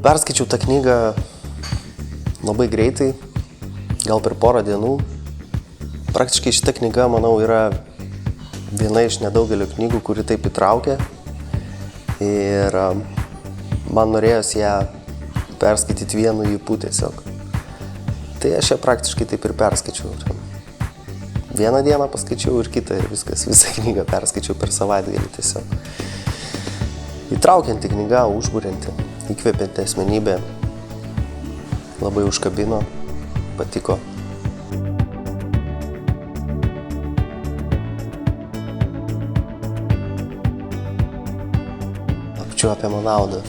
Perskaičiau tą knygą labai greitai, gal per porą dienų. Praktiškai šita knyga, manau, yra viena iš nedaugelio knygų, kuri taip įtraukia. Ir man norėjosi ją perskaityti vienu ypu tiesiog. Tai aš ją praktiškai taip ir perskaičiau. Vieną dieną paskaičiau ir kitą ir viskas, visą knygą perskaičiau per savaitgalį tiesiog. Įtraukianti knyga, užburianti, įkvepianti asmenybė, labai užkabino, patiko. Apčiuopiamą naudą.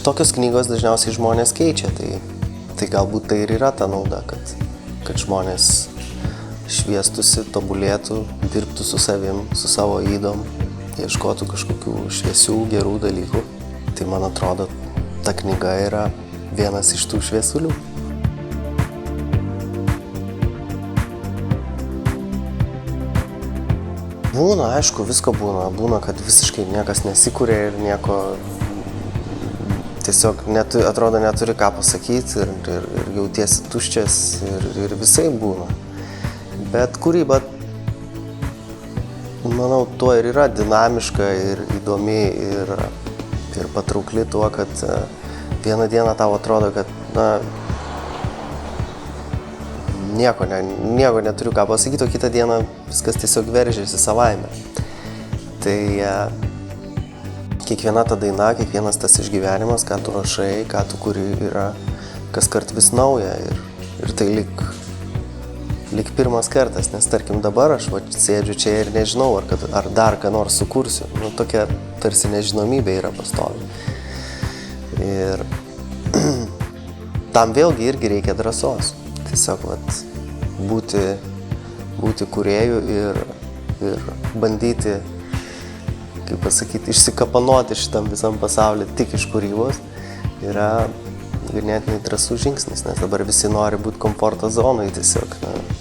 Tokios knygos dažniausiai žmonės keičia, tai galbūt tai ir yra ta nauda, kad žmonės šviestųsi, tobulėtų, dirbtų su savim, su savo ydom, ieškotų kažkokių šviesių, gerų dalykų. Tai man atrodo, ta knyga yra vienas iš tų šviesulių. Būna, aišku, visko būna. Būna, kad visiškai niekas nesikuria ir nieko tiesiog atrodo neturi ką pasakyti ir jautiesi tuščias ir visai būna. Bet kūryba, manau, tuo ir yra dinamiška ir įdomi ir patraukli tuo, kad vieną dieną tau atrodo, kad nieko neturiu ką pasakyti, o kitą dieną viskas tiesiog veržiasi savaime. Tai kiekviena ta daina, kiekvienas tas išgyvenimas, ką tu rašai, ką tu kuri, yra kaskart vis nauja ir tai lyg pirmas kartas, nes tarkim dabar aš sėdžiu čia ir nežinau, ar dar ką nors sukursiu. Tokia tarsi nežinomybė yra pastovi. Ir tam vėlgi irgi reikia drąsos. Tiesiog būti kūrėju ir bandyti, kaip pasakyti, išsikapanoti šitam visam pasauliu tik iš kūrybos yra ganėtinai drąsus žingsnis, nes dabar visi nori būti komforto zonai, tiesiog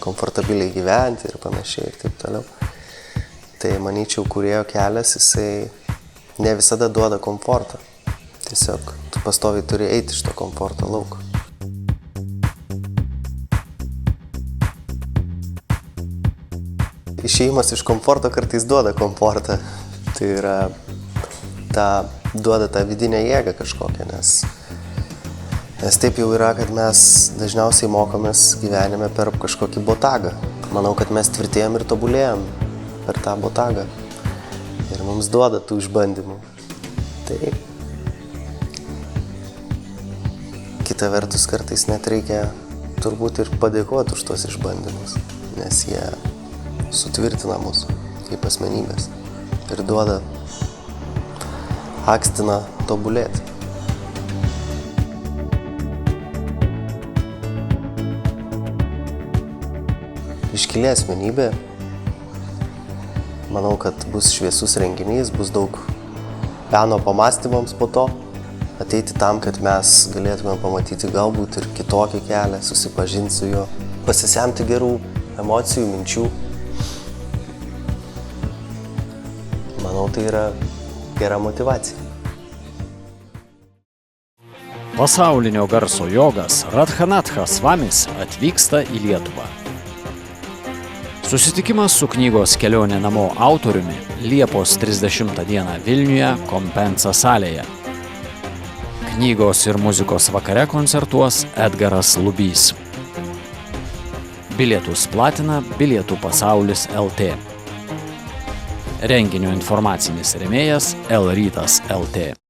komfortabiliai gyventi ir panašiai ir taip toliau. Tai manyčiau, kūrėjo kelias, jisai ne visada duoda komfortą. Tiesiog tu pastoviai turi eiti iš to komforto lauko. Išėjimas iš komforto kartais duoda komfortą. Tai yra, duoda tą vidinę jėgą kažkokią, nes taip jau yra, kad mes dažniausiai mokomės gyvenime per kažkokį botagą. Manau, kad mes tvirtėjom ir tobulėjom per tą botagą. Ir mums duoda tų išbandymų. Tai kita vertus kartais net reikia turbūt ir padėkoti už tos išbandymus, nes jie sutvirtina mus kaip asmenybės ir duoda, akstina tobulėti. Iškili asmenybė, manau, kad bus šviesus renginys, bus daug peno pamąstymams po to, ateiti tam, kad mes galėtume pamatyti galbūt ir kitokį kelią, susipažinti su juo, pasisemti gerų emocijų, minčių. Manau, tai yra gera motyvacija. Pasaulinio garso jogas Radhanatha Svamis atvyksta į Lietuvą. Susitikimas su knygos Kelionė namo autoriumi Liepos 30 dieną Vilniuje Kompensa salėje. Knygos ir muzikos vakare koncertuos Edgaras Lubys. Bilietus platina Bilietų pasaulis LT. Renginio informacinis rėmėjas L-Rytas LT.